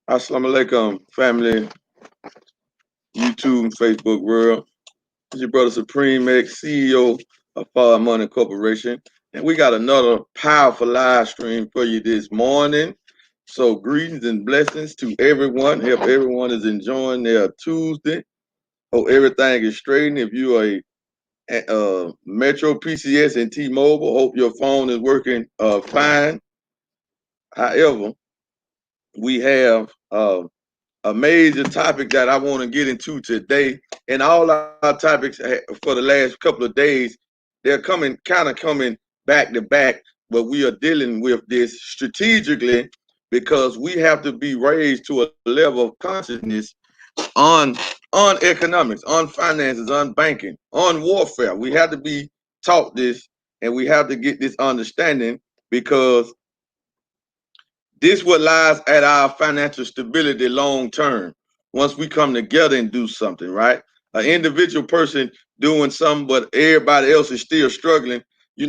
Assalamu alaikum, family, YouTube, and Facebook world. It's your brother Supreme X, CEO of FardMoney Corporation. And we got another powerful live stream for you this morning. So greetings and blessings to everyone. Hope everyone is enjoying their Tuesday. Hope everything is straight. If you are a Metro PCS and T-Mobile, hope your phone is working fine. However, we have a major topic that I want to get into today, and all our topics for the last couple of days, they're coming back to back, but we are dealing with this strategically because we have to be raised to a level of consciousness on economics, on finances, on banking, on warfare. We have to be taught this, and we have to get this understanding because this what lies at our financial stability long term. Once we come together and do something, right? An individual person doing something, but everybody else is still struggling. We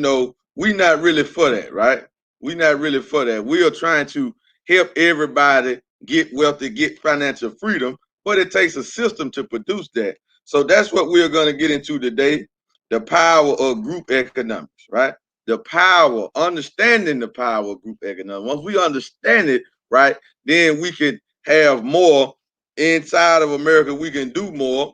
not really for that, right? We not really for that. We are trying to help everybody get wealthy, get financial freedom, but it takes a system to produce that. So that's what we're going to get into today: the power of group economics, right? The power, understanding the power of group economics. Once we understand it, right, then we can have more inside of America. We can do more,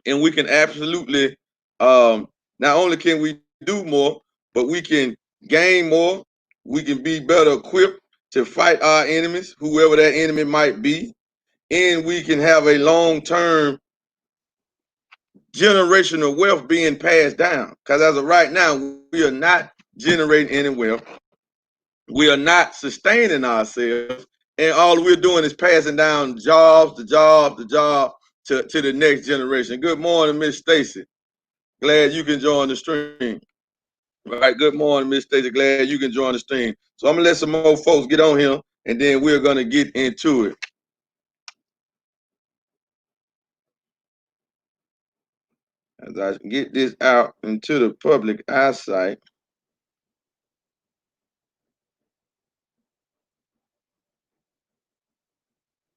and we can absolutely not only can we do more, but we can gain more. We can be better equipped to fight our enemies, whoever that enemy might be, and we can have a long-term generational wealth being passed down. Because as of right now, we are not generating any wealth. We are not sustaining ourselves, and all we're doing is passing down jobs to the next generation. Good morning, Miss Stacy. Glad you can join the stream. All right, good morning, Miss Stacy. Glad you can join the stream. So I'm gonna let some more folks get on here, and then we're gonna get into it. As I get this out into the public eyesight.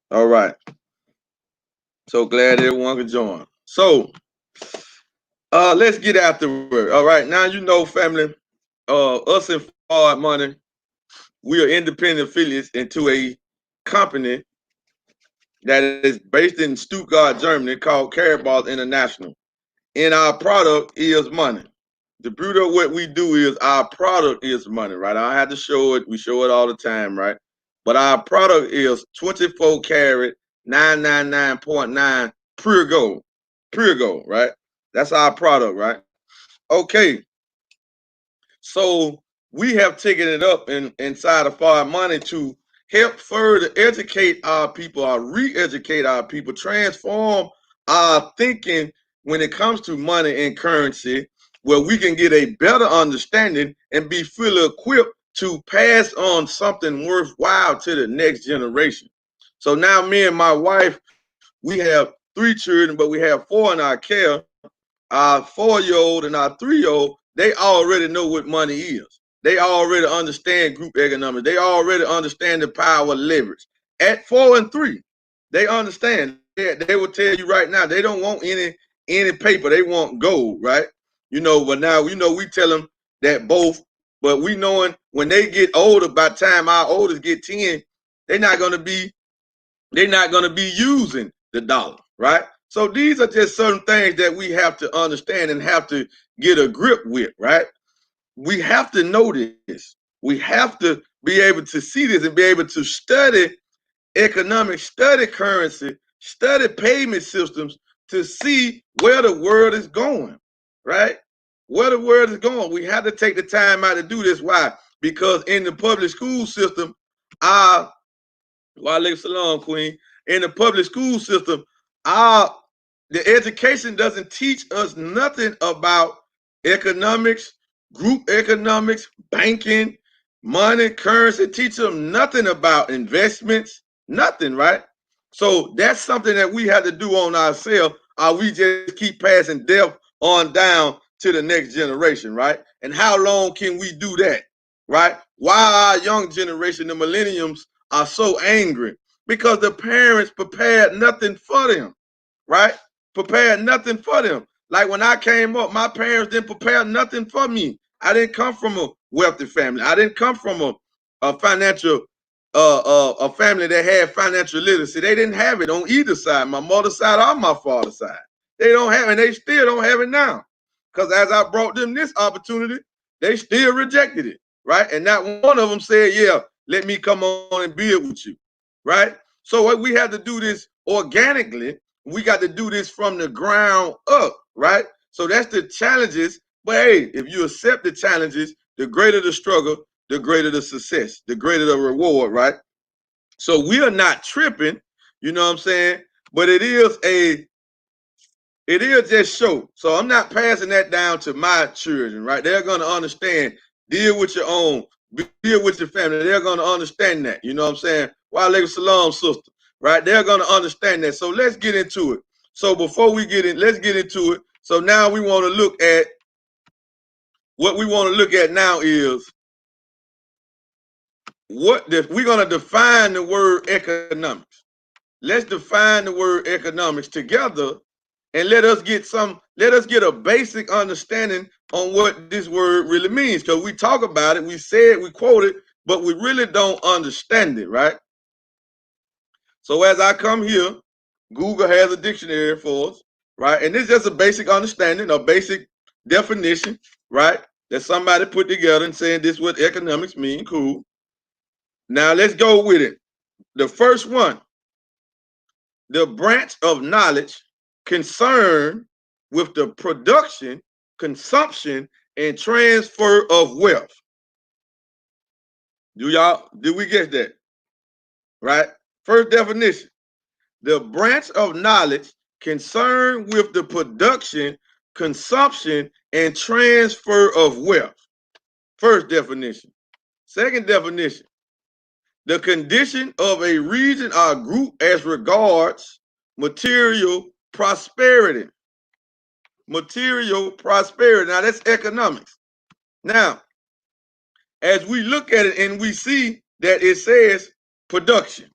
All right. So glad everyone could join. So let's get after it. All right. Now family, us in FardMoney, we are independent affiliates into a company that is based in Stuttgart, Germany, called Carabao International. And our product is money. The beauty of what we do is our product is money, right? I have to show it. We show it all the time, right? But our product is 24 karat, 999.9 pure gold, right? That's our product, right? Okay. So we have taken it up inside of FardMoney to help further educate our people, or re-educate our people, transform our thinking when it comes to money and currency, where we can get a better understanding and be fully equipped to pass on something worthwhile to the next generation. So now me and my wife, we have 3 children, but we have 4 in our care. Our 4-year-old and our 3-year-old, they already know what money is. They already understand group economics. They already understand the power of leverage. At 4 and 3, they understand. They will tell you right now, they don't want any paper. They want gold, right? But now we tell them that both, but we knowing when they get older, by the time our oldest get 10, they're not gonna be using the dollar, right? So these are just certain things that we have to understand and have to get a grip with, right? We have to know this. We have to be able to see this and be able to study economics, study currency, study payment systems to see where the world is going, right? Where the world is going. We have to take the time out to do this. Why? Because in the public school system, our Walaikum salam, Queen. In the public school system, the education doesn't teach us nothing about economics, group economics, banking, money, currency. Teach them nothing about investments, nothing, right? So that's something that we have to do on ourselves, or we just keep passing death on down to the next generation, right? And how long can we do that, right? Why our young generation, the millenniums, are so angry? because the parents prepared nothing for them, right? Prepared nothing for them. Like when I came up, my parents didn't prepare nothing for me. I didn't come from a wealthy family. I didn't come from a financial a family that had financial literacy. They didn't have it on either side, my mother's side or my father's side. They don't have it, and they still don't have it now. Because as I brought them this opportunity, they still rejected it, right? And not one of them said, yeah, let me come on and build with you, right? So what we have to do this organically. We got to do this from the ground up, right? So that's the challenges. But hey, if you accept the challenges, the greater the struggle, the greater the success, the greater the reward, right? So we are not tripping, you know what I'm saying? But it is just show. So I'm not passing that down to my children, right? They're going to understand, deal with your own, deal with your family. They're going to understand that, you know what I'm saying? Walaikum salam, sister, right? They're going to understand that. So let's get into it. So before we get in, let's get into it. So now we want to look at, what we want to look at now is, we're going to define the word economics. Let's define the word economics together, and let us get a basic understanding on what this word really means. Because we talk about it, we say it, we quote it, but we really don't understand it, right? So as I come here, Google has a dictionary for us, right? And this is just a basic understanding, a basic definition, right? That somebody put together and saying this is what economics mean. Cool. Now let's go with it. The first one, the branch of knowledge concerned with the production, consumption, and transfer of wealth. Did we get that? Right? First definition, the branch of knowledge concerned with the production, consumption, and transfer of wealth. First definition. Second definition, the condition of a region or group as regards material prosperity. Material prosperity. Now that's economics. Now, as we look at it and we see that it says production,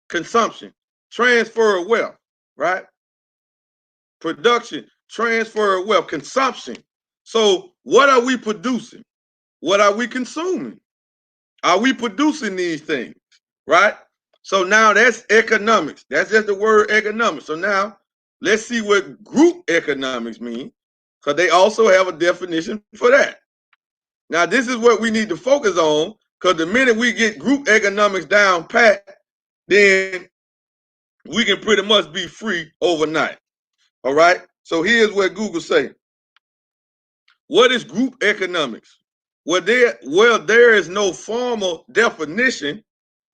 consumption, transfer of wealth, right? Production, transfer of wealth, consumption. So what are we producing? What are we consuming? Are we producing these things, right? So now that's economics. That's just the word economics. So now let's see what group economics means, because they also have a definition for that. Now this is what we need to focus on, because the minute we get group economics down pat, then we can pretty much be free overnight. All right. So here's what Google say. What is group economics? Well, there is no formal definition.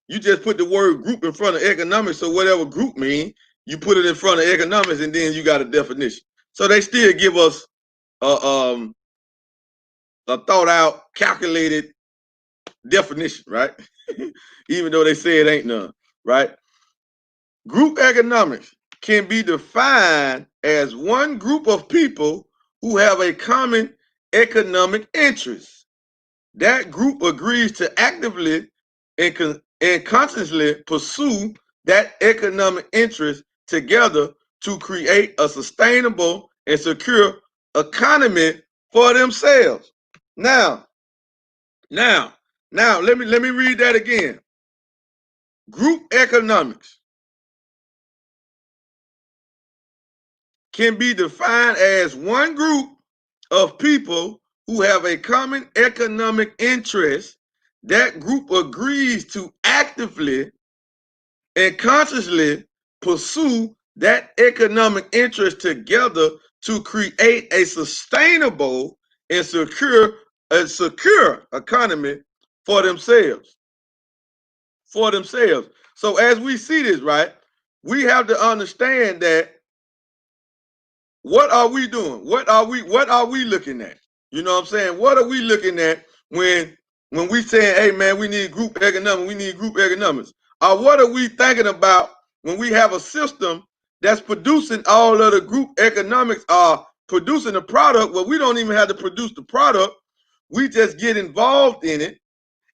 You just put the word group in front of economics. So whatever group means, you put it in front of economics, and then you got a definition. So they still give us a thought out, calculated definition, right? Even though they say it ain't none, right? Group economics can be defined as one group of people who have a common economic interest. That group agrees to actively and consciously pursue that economic interest together to create a sustainable and secure economy for themselves. Now, let me read that again. Group economics can be defined as one group of people who have a common economic interest. That group agrees to actively and consciously pursue that economic interest together to create a sustainable and secure economy for themselves. For themselves. So as we see this, right, we have to understand that what are we doing? What are we looking at? You know what I'm saying? What are we looking at when we saying, hey man, we need group economics, we need group economics? Or what are we thinking about when we have a system that's producing all of the group economics, producing a product where we don't even have to produce the product, we just get involved in it,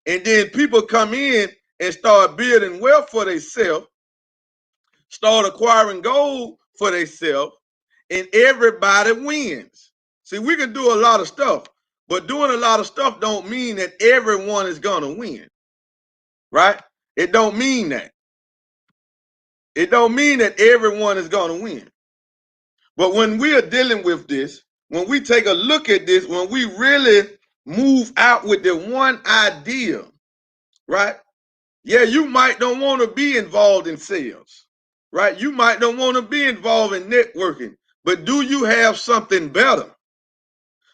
and then people come in and start building wealth for themselves, start acquiring gold for themselves, and everybody wins. See, we can do a lot of stuff, but doing a lot of stuff don't mean that everyone is gonna win, right? It don't mean that. It don't mean that everyone is gonna win. But when we are dealing with this, when we take a look at this, when we really move out with the one idea, right? Yeah, you might don't want to be involved in sales, right? You might don't want to be involved in networking, but do you have something better?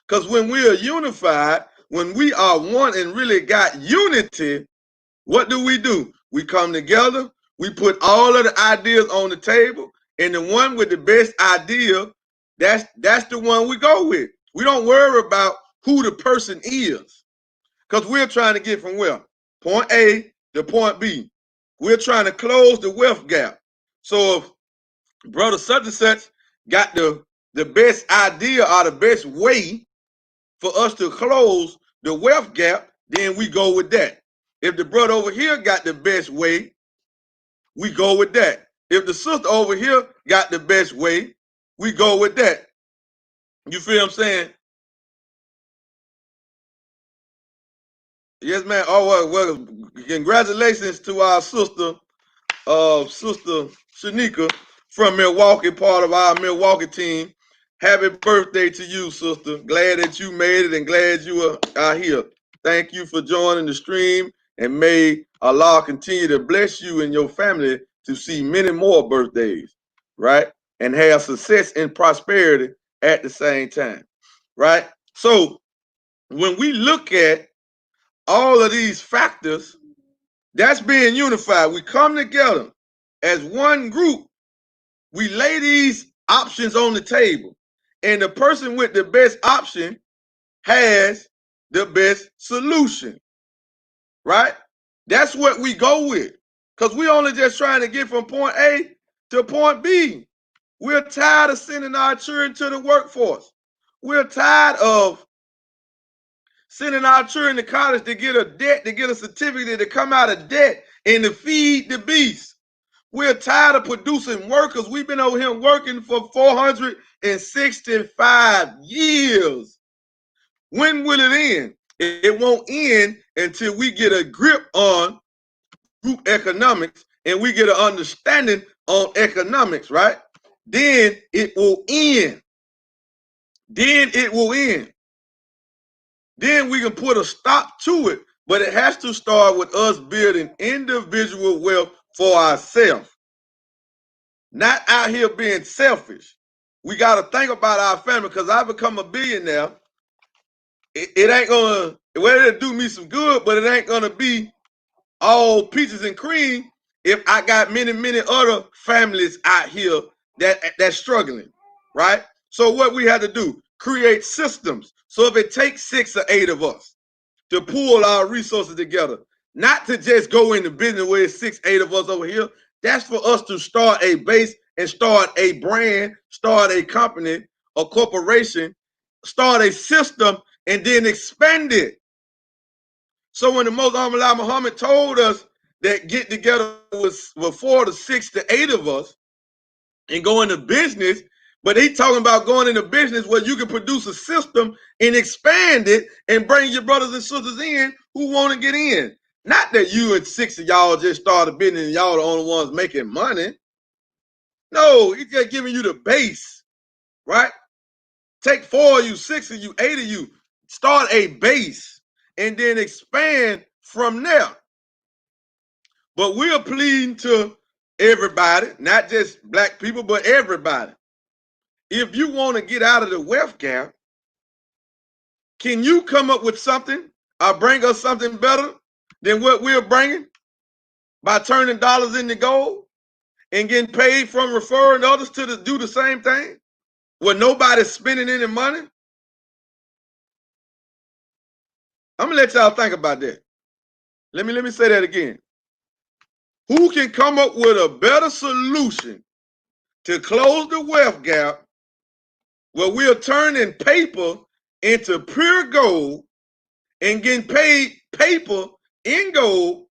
Because when we are unified, when we are one and really got unity, what do? We come together, we put all of the ideas on the table, and the one with the best idea, that's the one we go with. We don't worry about who the person is, because we're trying to get from where? Point A to point B. We're trying to close the wealth gap. So if brother such and such got the best idea or the best way for us to close the wealth gap, then we go with that. If the brother over here got the best way, we go with that. If the sister over here got the best way, we go with that. You feel what I'm saying? Yes, man. Oh, well, congratulations to our sister, Sister Shanika from Milwaukee, part of our Milwaukee team. Happy birthday to you, sister. Glad that you made it and glad you are here. Thank you for joining the stream, and may Allah continue to bless you and your family to see many more birthdays, right? And have success and prosperity at the same time, right? So when we look at all of these factors, that's being unified. We come together as one group. We lay these options on the table, and the person with the best option has the best solution, right? That's what we go with, because we only just trying to get from point A to point B. We're tired of sending our children to the workforce. We're tired of sending our children to college to get a debt, to get a certificate, to come out of debt and to feed the beast. We're tired of producing workers. We've been over here working for 465 years. When will it end? It won't end until we get a grip on group economics and we get an understanding on economics, right? Then it will end. Then it will end. Then we can put a stop to it. But it has to start with us building individual wealth for ourselves. Not out here being selfish. We got to think about our family, because I become a billionaire. It ain't going to, well, it'll do me some good, but it ain't going to be all peaches and cream if I got many, many other families out here that's struggling, right? So what we have to do, create systems. So if it takes 6 or 8 of us to pull our resources together, not to just go into business where it's 6, 8 of us over here. That's for us to start a base and start a brand, start a company, a corporation, start a system, and then expand it. So when the Most Honorable Muhammad told us that get together with 4 to 6 to 8 of us and go into business, but he talking about going into business where you can produce a system and expand it and bring your brothers and sisters in who want to get in. Not that you and 6 of y'all just started business and y'all the only ones making money. No, he's just giving you the base, right? Take 4 of you, 6 of you, 8 of you, start a base and then expand from there. But we're pleading to everybody, not just black people, but everybody. If you want to get out of the wealth gap, can you come up with something or bring us something better than what we're bringing by turning dollars into gold and getting paid from referring others to do the same thing where nobody's spending any money? I'm gonna let y'all think about that. Let me say that again. Who can come up with a better solution to close the wealth gap where we're turning paper into pure gold and getting paid paper in gold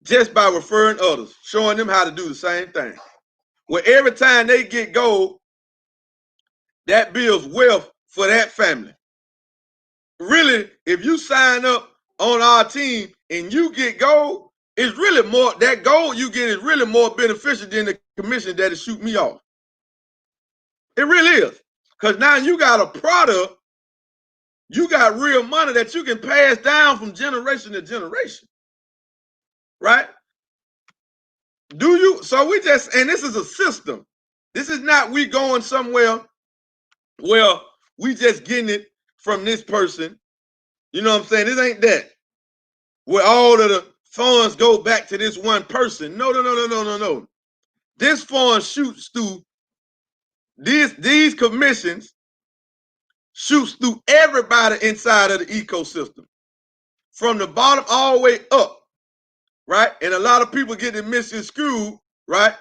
just by referring others, showing them how to do the same thing? where every time they get gold, that builds wealth for that family. Really, if you sign up on our team and you get gold, it's really more, that gold you get is really more beneficial than the commission that'll shoot me off. It really is. Because now you got a product, you got real money that you can pass down from generation to generation. Right? Do you? So we just, and this is a system. This is not we going somewhere where we just getting it from this person. You know what I'm saying? This ain't that. Where all of the funds go back to this one person. No. This fund shoots through these commissions, shoots through everybody inside of the ecosystem. From the bottom all the way up. Right? And a lot of people get it misconstrued, right?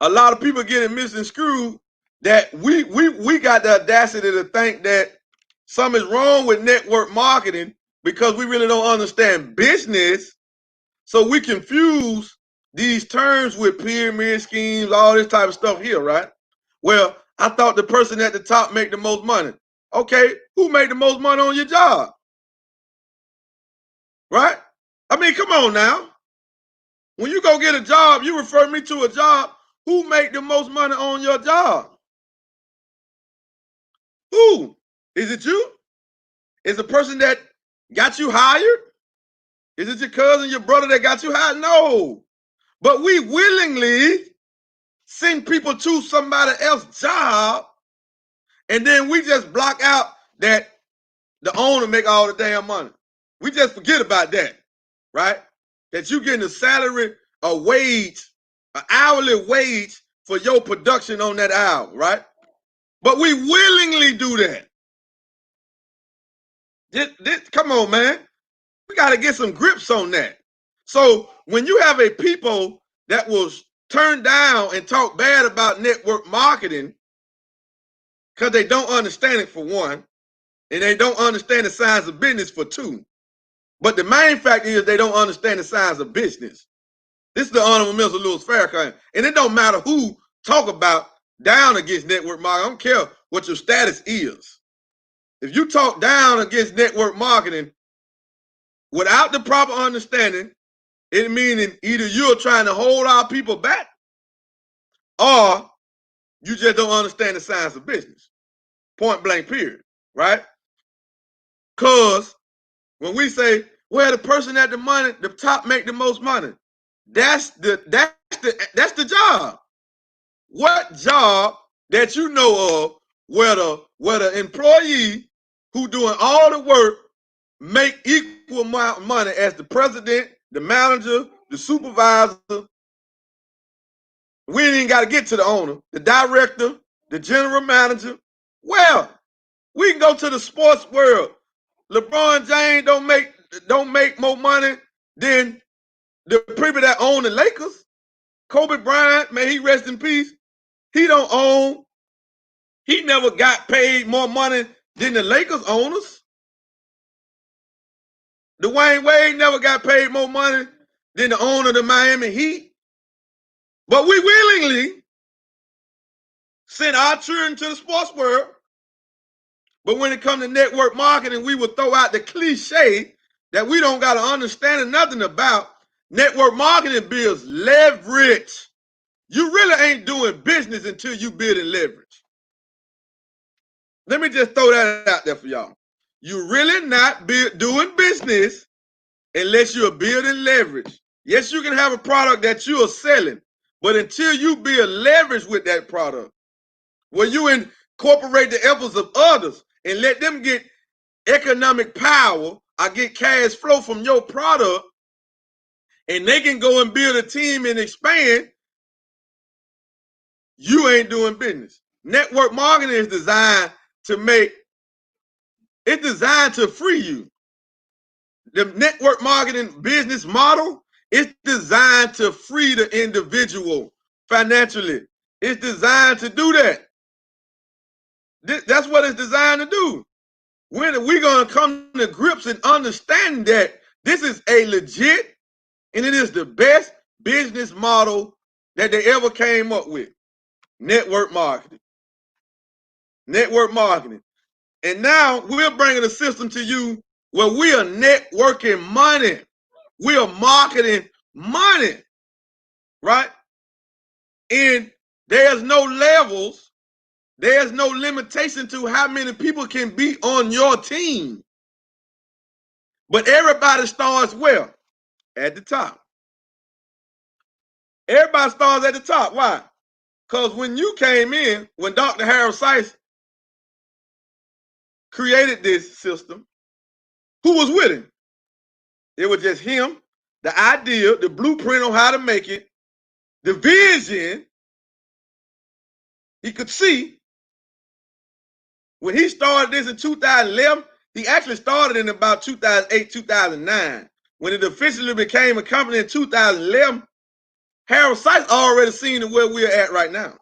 A lot of people get it misconstrued that we got the audacity to think that something's wrong with network marketing because we really don't understand business. So we confuse these terms with pyramid schemes, all this type of stuff here, right? Well, I thought the person at the top make the most money. Okay, who made the most money on your job? Right? I mean, come on now. When you go get a job, you refer me to a job. Who make the most money on your job? Who? Is it you? Is the person that got you hired? Is it your cousin, your brother that got you hired? No. But we willingly send people to somebody else's job, and then we just block out that the owner make all the damn money. We just forget about that, right? That you getting a salary, a wage, an hourly wage for your production on that hour, right? But we willingly do that. Come on, man. We got to get some grips on that. So when you have a people that will turn down and talk bad about network marketing because they don't understand it for one, and they don't understand the signs of business for two. But the main fact is they don't understand the signs of business. This is the Honorable Mr. Louis Farrakhan. And it don't matter who talk about down against network marketing. I don't care what your status is. If you talk down against network marketing without the proper understanding, it meaning either you're trying to hold our people back or you just don't understand the science of business. Point blank, period. Right? Because when we say, well, the person at the top make the most money, that's the job. What job that you know of where the employee who doing all the work make equal amount of money as the president, the manager, the supervisor? We ain't even got to get to the owner, the director, the general manager. Well, we can go to the sports world. LeBron James don't make more money than the people that own the Lakers. Kobe Bryant, may he rest in peace. He never got paid more money than the Lakers owners. Dwayne Wade never got paid more money than the owner of the Miami Heat. But we willingly send our children to the sports world. But when it comes to network marketing, we will throw out the cliche that we don't got to understand nothing about. Network marketing builds leverage. You really ain't doing business until you building leverage. Let me just throw that out there for y'all. You really not doing business unless you're building leverage. Yes, you can have a product that you are selling, but until you build leverage with that product, where you incorporate the efforts of others and let them get economic power or get cash flow from your product, and they can go and build a team and expand, you ain't doing business. Network marketing is designed to free you. The network marketing business model is designed to free the individual financially. It's designed to do that. That's what it's designed to do. When we're going to come to grips and understand that this is a legit and it is the best business model that they ever came up with. Network marketing. Network marketing. And now we're bringing a system to you where we are networking money. We are marketing money, right? And there's no levels. There's no limitation to how many people can be on your team. But everybody starts where? At the top. Everybody starts at the top. Why? Because when you came in, when Dr. Harold Sykes created this system, who was with him? It was just him, the idea, the blueprint on how to make it, the vision he could see. When he started this in 2011, he actually started in about 2008, 2009. When it officially became a company in 2011, Harold Sykes already seen where we're at right now.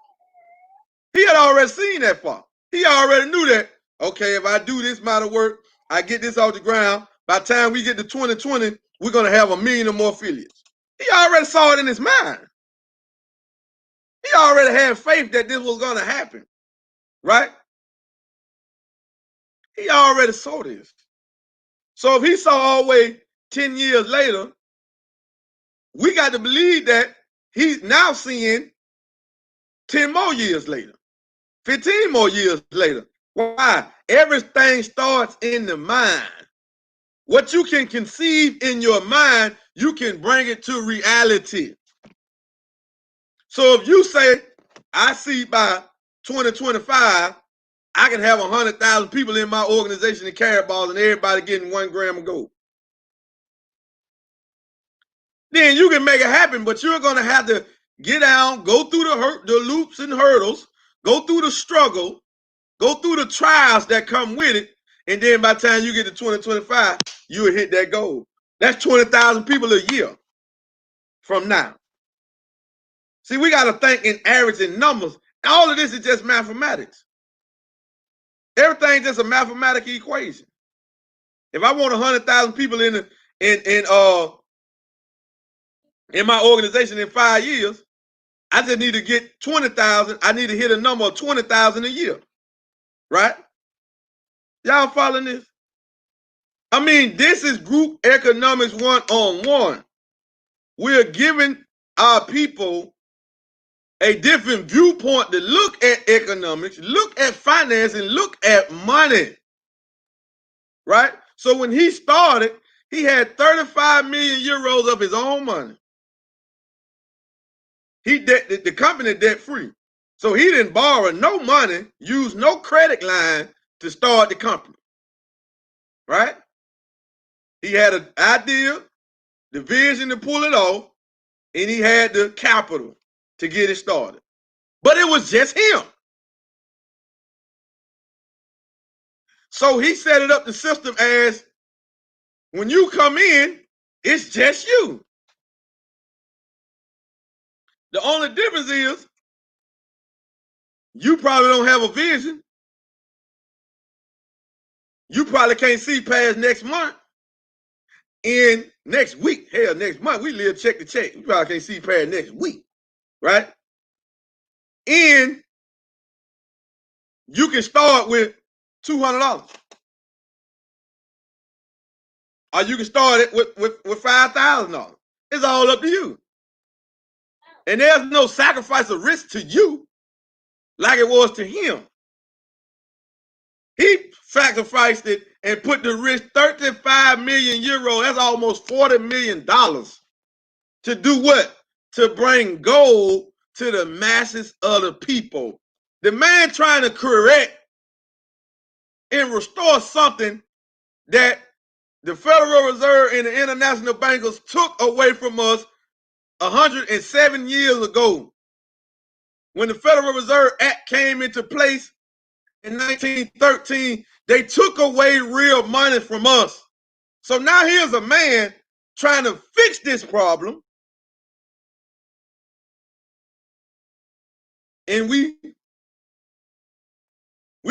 He had already seen that far. He already knew that, okay, if I do this amount of work, I get this off the ground, by the time we get to 2020, we're going to have 1 million or more affiliates. He already saw it in his mind. He already had faith that this was going to happen, right? He already saw this. So if he saw all the way 10 years later, we got to believe that he's now seeing 10 more years later, 15 more years later. Why? Everything starts in the mind. What you can conceive in your mind, you can bring it to reality. So if you say, I see by 2025, I can have 100,000 people in my organization in carrot balls and everybody getting 1 gram of gold, then you can make it happen, but you're going to have to get down, go through the loops and hurdles, go through the struggle, go through the trials that come with it, and then by the time you get to 2025, you will hit that goal. That's 20,000 people a year from now. See, we got to think in average and numbers. All of this is just mathematics. Everything's just a mathematical equation. If I want 100,000 people in my organization in 5 years, I just need to get 20,000. I need to hit a number of 20,000 a year, right? Y'all following this? I mean, this is group economics 101. We're giving our people a different viewpoint to look at economics, look at finance, and look at money, right? So when he started, he had 35 million euros of his own money. The company debt free. So he didn't borrow no money, use no credit line to start the company, right? He had an idea, the vision to pull it off, and he had the capital to get it started. But it was just him. So he set it up the system as when you come in, it's just you. The only difference is you probably don't have a vision. You probably can't see past next month. In next week, hell, next month, we live check to check. You probably can't see past next week, right? And you can start with $200. Or you can start it with $5,000. It's all up to you. And there's no sacrifice of risk to you like it was to him. He sacrificed it and put the risk 35 million euros. That's almost $40 million to do what? To bring gold to the masses of the people. The man trying to correct and restore something that the Federal Reserve and the international bankers took away from us 107 years ago. When the Federal Reserve Act came into place in 1913, they took away real money from us. So now here's a man trying to fix this problem. And we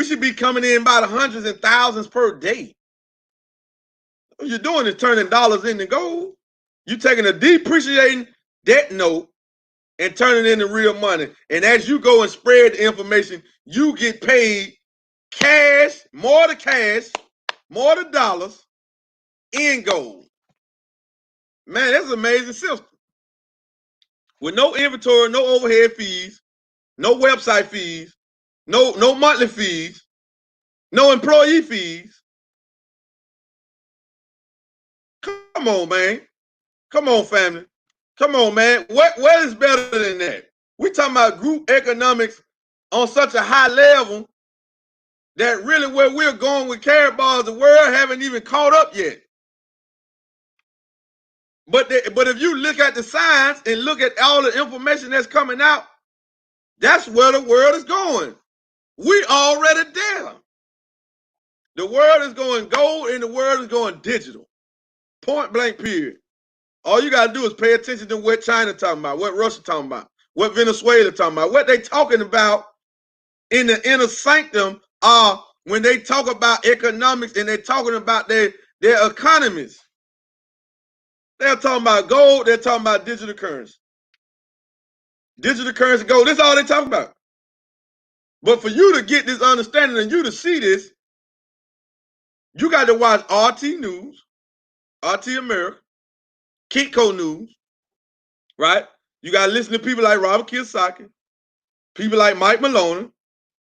should be coming in by the hundreds and thousands per day. What you're doing is turning dollars into gold. You're taking a depreciating debt note and turn it into real money. And as you go and spread the information, you get paid cash, more to dollars in gold. Man, that's an amazing system. With no inventory, no overhead fees, no website fees, no monthly fees, no employee fees. Come on, man. Come on, family. Come on, man. What is better than that? We talking about group economics on such a high level that really where we're going with Karatbars, the world haven't even caught up yet. But if you look at the science and look at all the information that's coming out, that's where the world is going. We already there. The world is going gold and the world is going digital. Point blank period. All you got to do is pay attention to what China talking about, what Russia talking about, what Venezuela talking about, what they talking about in the inner sanctum are when they talk about economics and they're talking about their economies. They're talking about gold, they're talking about digital currency. Digital currency, gold, that's all they're talking about. But for you to get this understanding and you to see this, you got to watch RT News, RT America, Kitco News, right? You got to listen to people like Robert Kiyosaki, people like Mike Maloney,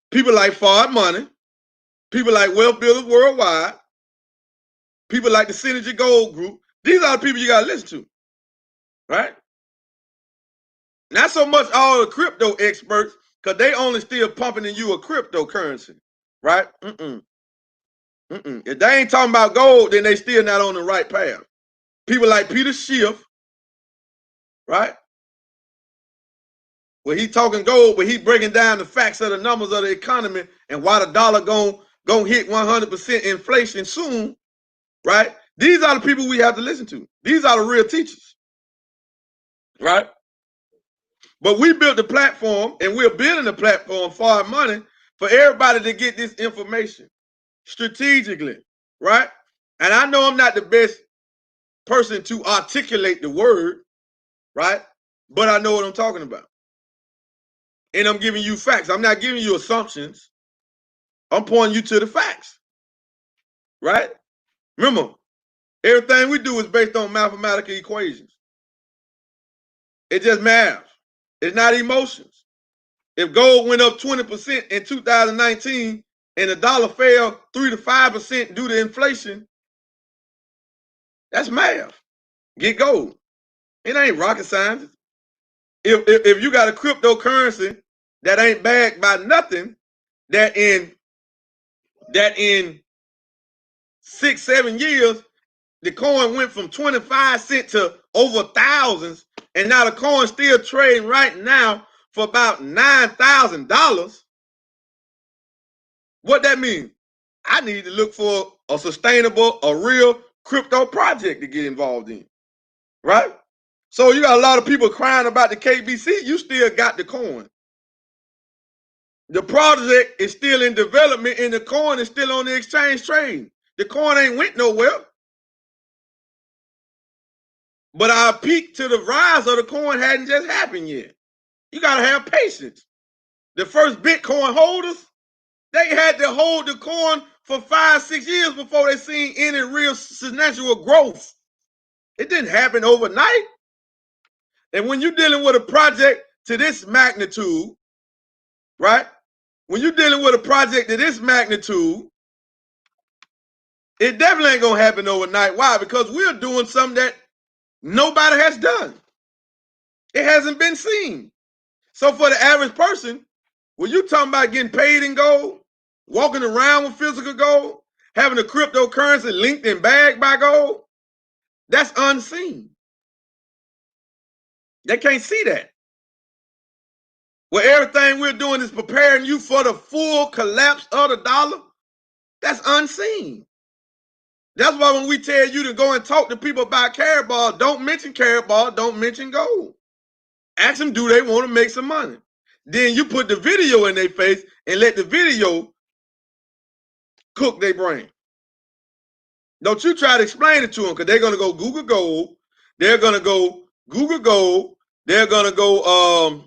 people like FardMoney, people like Wealth Builders Worldwide, people like the Synergy Gold Group. These are the people you got to listen to, right? Not so much all the crypto experts, because they only still pumping in you a cryptocurrency, right? If they ain't talking about gold, then they still not on the right path. People like Peter Schiff, right? Where he talking gold, but he breaking down the facts of the numbers of the economy and why the dollar gonna hit 100% inflation soon, right? These are the people we have to listen to. These are the real teachers, right? But we built the platform and we're building the platform FardMoney for everybody to get this information strategically, right? And I know I'm not the best person to articulate the word, right? But I know what I'm talking about. And I'm giving you facts. I'm not giving you assumptions. I'm pointing you to the facts, right? Remember, everything we do is based on mathematical equations. It's just math. It's not emotions. If gold went up 20% in 2019 and the dollar fell 3 to 5% due to inflation, that's math. Get gold. It ain't rocket science. If you got a cryptocurrency that ain't backed by nothing, that in 6-7 years, the coin went from 25 cents to over thousands, and now the coin's still trading right now for about $9,000. What that means? I need to look for a sustainable, a real crypto project to get involved in, right? So you got a lot of people crying about the KBC. You still got the coin. The project is still in development, and the coin is still on the exchange trading. The coin ain't went nowhere. But our peak to the rise of the coin hadn't just happened yet. You got to have patience. The first Bitcoin holders, they had to hold the coin for 5-6 years before they seen any real substantial growth. It didn't happen overnight. And when you're dealing with a project to this magnitude, right? When you're dealing with a project to this magnitude, it definitely ain't gonna happen overnight. Why? Because we're doing something that nobody has done. It hasn't been seen. So for the average person, when you talking about getting paid in gold, walking around with physical gold, having a cryptocurrency linked and bagged by gold, that's unseen. They can't see that. Where everything we're doing is preparing you for the full collapse of the dollar, that's unseen. That's why when we tell you to go and talk to people about Karatbars, don't mention Karatbars, don't mention gold. Ask them, do they want to make some money? Then you put the video in their face and let the video cook their brain. Don't you try to explain it to them, because they're going to go Google gold. They're going to go Google gold. they're gonna go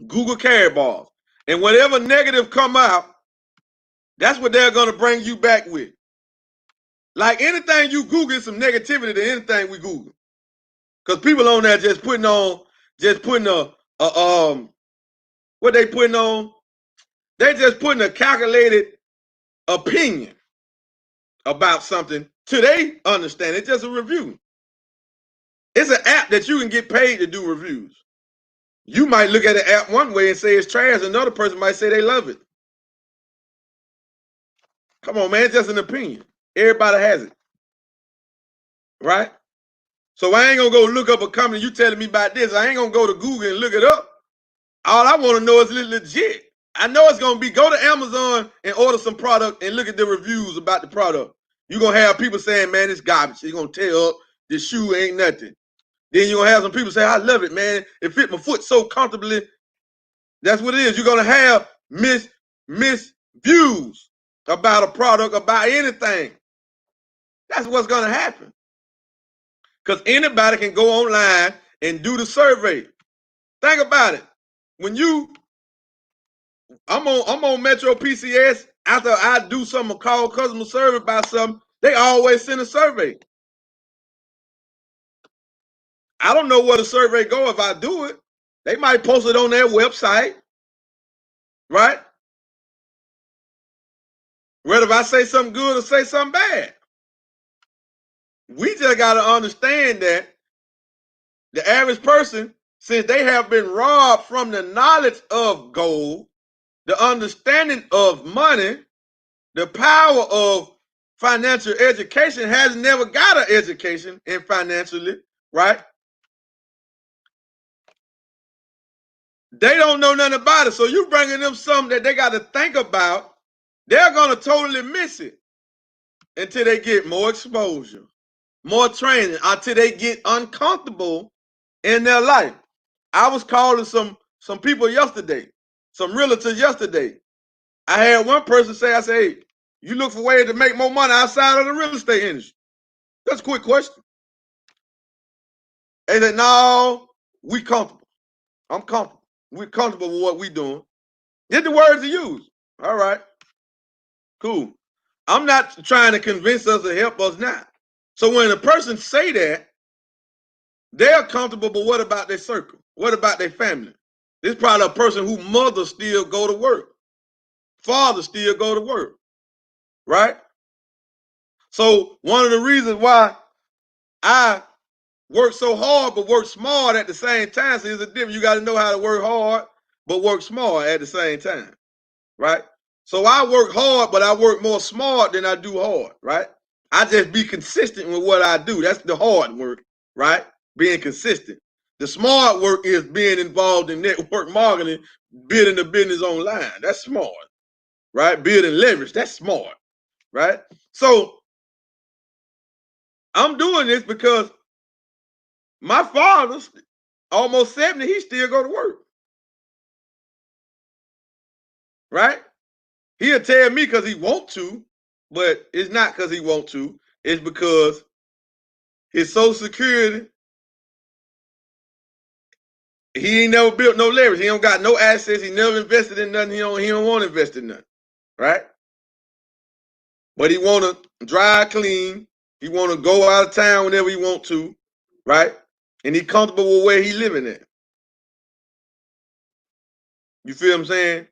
Google carry bars. And whatever negative come out, that's what they're gonna bring you back with. Like anything you Google, some negativity to anything we Google. Because people on there just putting what they putting on, they just putting a calculated opinion about something to they understand. It's just a review. It's an app that you can get paid to do reviews. You might look at the app one way and say it's trash. Another person might say they love it. Come on, man. It's just an opinion. Everybody has it. Right? So I ain't going to go look up a company. You telling me about this. I ain't going to go to Google and look it up. All I want to know is legit. I know it's going to be, go to Amazon and order some product and look at the reviews about the product. You're going to have people saying, man, it's garbage. You're going to tear up. This shoe ain't nothing. Then you're going to have some people say, I love it, man. It fit my foot so comfortably. That's what it is. You're going to have misviews about a product, about anything. That's what's going to happen. Because anybody can go online and do the survey. Think about it. When I'm on Metro PCS, after I do something, call customer service about something, they always send a survey. I don't know where the survey go if I do it. They might post it on their website, right? Whether if I say something good or say something bad. We just got to understand that the average person, since they have been robbed from the knowledge of gold, the understanding of money, the power of financial education, has never got an education in financially, right? They don't know nothing about it. So you bringing them something that they got to think about, they're going to totally miss it until they get more exposure, more training, until they get uncomfortable in their life. I was calling some people yesterday, some realtors yesterday. I had one person say, I said, hey, you look for ways to make more money outside of the real estate industry? That's a quick question. They said, no, we comfortable. I'm comfortable. We're comfortable with what we're doing. Get the words to use. All right. Cool. I'm not trying to convince us or help us now. So when a person say that, they're comfortable, but what about their circle? What about their family? This is probably a person whose mother still go to work. Father still go to work. Right? So one of the reasons why I work so hard but work smart at the same time, so there's a difference. You got to know how to work hard but work smart at the same time. Right? So I work hard, but I work more smart than I do hard, right? I just be consistent with what I do. That's the hard work, right? Being consistent. The smart work is being involved in network marketing, building the business online. That's smart, right? Building leverage. That's smart, right? So I'm doing this because my father's almost 70. He still go to work, right? He'll tell me because he want to, but it's not because he want to. It's because his Social Security, he ain't never built no leverage. He don't got no assets. He never invested in nothing. He don't want to invest in nothing, right? But he want to drive clean. He want to go out of town whenever he want to, right? And he comfortable with where he living at. You feel what I'm saying?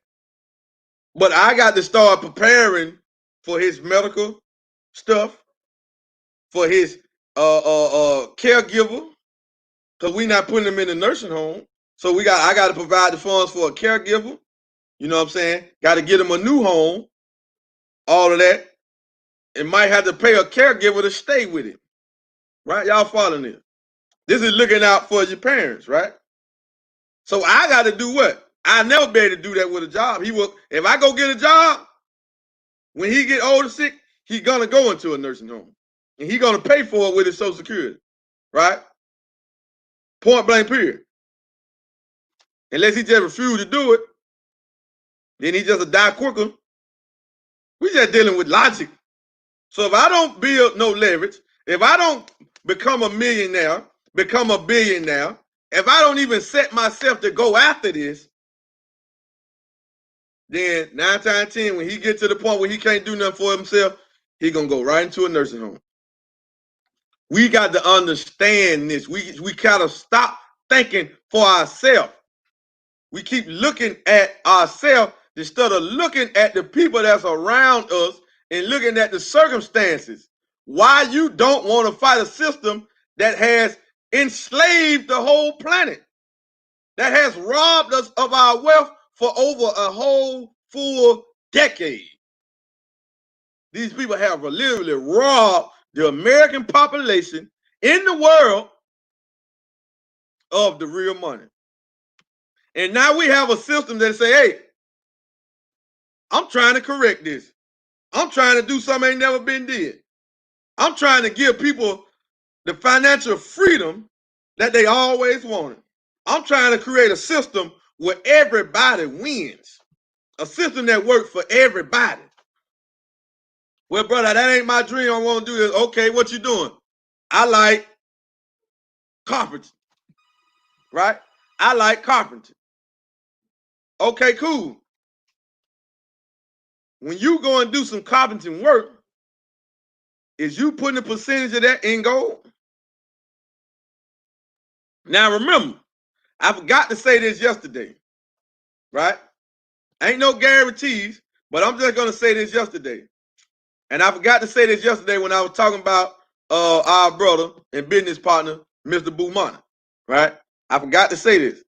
But I got to start preparing for his medical stuff, for his caregiver, because we not putting him in a nursing home. So I got to provide the funds for a caregiver. You know what I'm saying? Got to get him a new home. All of that. It might have to pay a caregiver to stay with him. Right? Y'all following this? This is looking out for your parents, right? So I got to do what? I never be able to do that with a job. He will. If I go get a job, when he get old and sick, he's gonna go into a nursing home, and he's gonna pay for it with his Social Security, right? Point blank, period. Unless he just refuse to do it, then he just die quicker. We just dealing with logic. So if I don't build no leverage, if I don't become a millionaire, become a billionaire, if I don't even set myself to go after this, then 9 times 10, when he gets to the point where he can't do nothing for himself, he gonna go right into a nursing home. We got to understand this. We gotta stop thinking for ourselves. We keep looking at ourselves instead of looking at the people that's around us and looking at the circumstances. Why you don't want to fight a system that has enslaved the whole planet, that has robbed us of our wealth for over a whole full decade. These people have literally robbed the American population in the world of the real money. And now we have a system that say, hey, I'm trying to correct this. I'm trying to do something ain't never been did. I'm trying to give people the financial freedom that they always wanted. I'm trying to create a system where everybody wins. A system that works for everybody. Well, brother, that ain't my dream. I want to do this. Okay, what you doing? I like carpentry. Right? I like carpentry. Okay, cool. When you go and do some carpentry work, is you putting a percentage of that in gold? Now remember, I forgot to say this yesterday, right? Ain't no guarantees, but I'm just gonna say this yesterday. And I forgot to say this yesterday when I was talking about our brother and business partner, Mr. Bumana, right? I forgot to say this.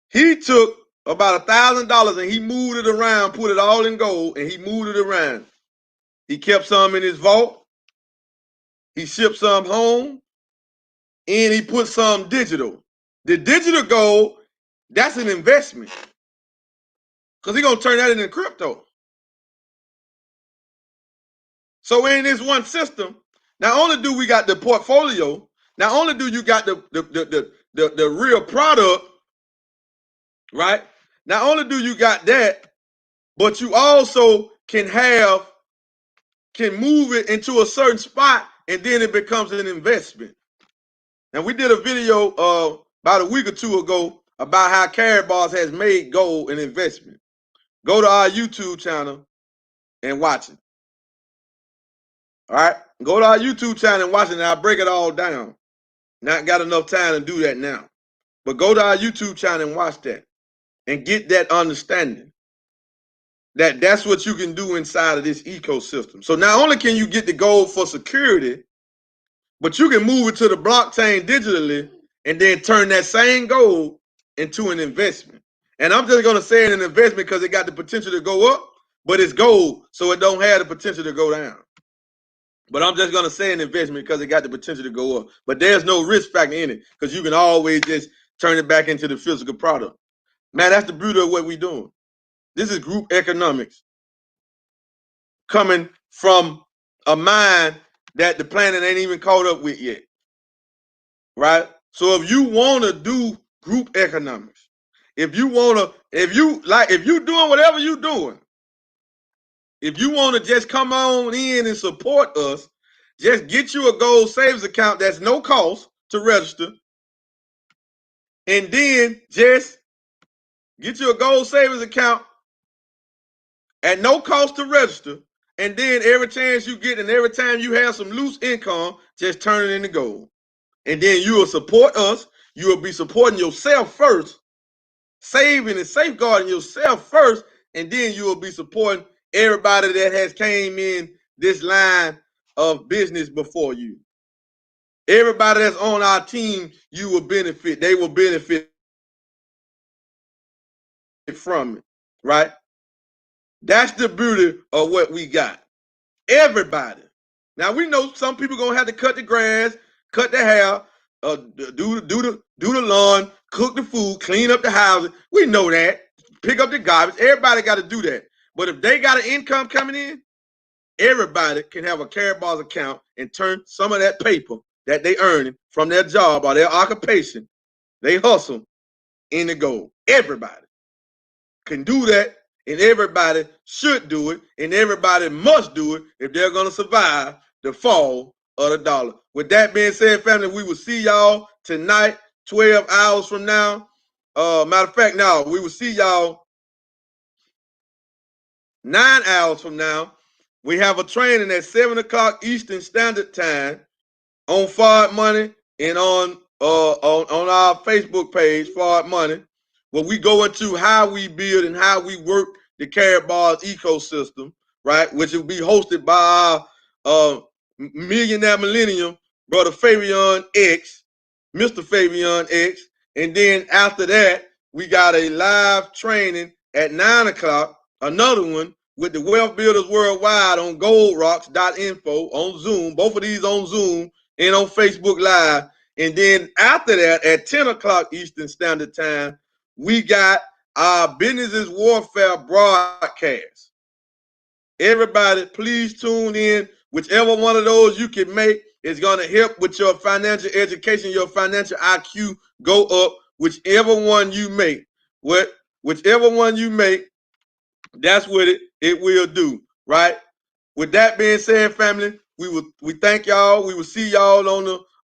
He took about $1,000 and he moved it around, put it all in gold, and he moved it around. He kept some in his vault. He shipped some home, and he put some digital. The digital gold, that's an investment because he's going to turn that into crypto. So in this one system, not only do we got the portfolio, not only do you got the real product, right? Not only do you got that, but you also can move it into a certain spot, and then it becomes an investment. Now we did a video about a week or two ago about how Karatbars has made gold an investment. Go to our YouTube channel and watch it. All right, go to our YouTube channel and watch it, and I'll break it all down. Not got enough time to do that now, but go to our YouTube channel and watch that, and get that understanding that that's what you can do inside of this ecosystem. So not only can you get the gold for security, but you can move it to the blockchain digitally and then turn that same gold into an investment. And I'm just going to say an investment because it got the potential to go up, but it's gold, so it don't have the potential to go down. But I'm just going to say an investment because it got the potential to go up. But there's no risk factor in it because you can always just turn it back into the physical product. Man, that's the beauty of what we're doing. This is group economics coming from a mind that the planet ain't even caught up with yet. Right? So if you want to do group economics, if you doing whatever you doing, if you want to just come on in and support us, just get you a gold savings account that's no cost to register. And then just get you a gold savings account at no cost to register. And then every chance you get and every time you have some loose income, just turn it into gold. And then you will support us. You will be supporting yourself first, saving and safeguarding yourself first, and then you will be supporting everybody that has came in this line of business before you. Everybody that's on our team, you will benefit. They will benefit from it, right? That's the beauty of what we got. Everybody. Now we know some people gonna have to cut the grass, cut the hair, do the lawn, cook the food, clean up the houses. We know that. Pick up the garbage. Everybody got to do that. But if they got an income coming in, everybody can have a Karatbars account and turn some of that paper that they earning from their job or their occupation, they hustle, into gold. Everybody can do that, and everybody should do it, and everybody must do it if they're going to survive the fall of the dollar. With that being said, family, we will see y'all tonight, 12 hours from now. Matter of fact, now we will see y'all 9 hours from now. We have a training at 7 o'clock Eastern Standard Time on Fard Money and on our Facebook page, Fard Money, where we go into how we build and how we work the Karatbars ecosystem, right? Which will be hosted by our millionaire millennium brother Fabian X, Mr. Fabian X, and then after that we got a live training at 9 o'clock, another one with the Wealth Builders Worldwide on goldrocks.info on Zoom, both of these on Zoom and on Facebook Live. And then after that, at 10 o'clock Eastern Standard Time, we got our Businesses Warfare broadcast. Everybody, please tune in. Whichever one of those you can make is going to help with your financial education, your financial IQ go up. Whichever one you make, whichever one you make, that's what it will do, right? With that being said, family, we thank y'all. We will see y'all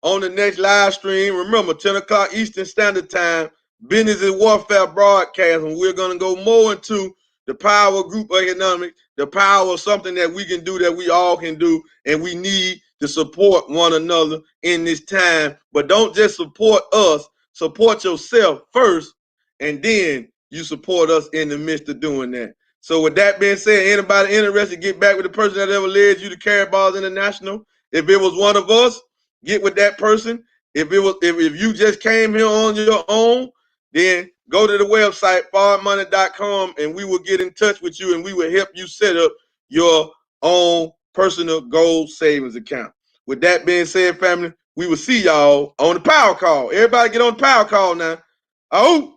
on the next live stream. Remember, 10 o'clock Eastern Standard Time, Business and Warfare broadcast, and we're gonna go more into the power of group economics, the power of something that we can do that we all can do, and we need to support one another in this time. But don't just support us, support yourself first, and then you support us in the midst of doing that. So with that being said, anybody interested, get back with the person that ever led you to Karatbars International. If it was one of us, get with that person. If you just came here on your own, then go to the website fardmoney.com and we will get in touch with you and we will help you set up your own personal gold savings account. With that being said, family, we will see y'all on the power call. Everybody get on the power call now. Oh.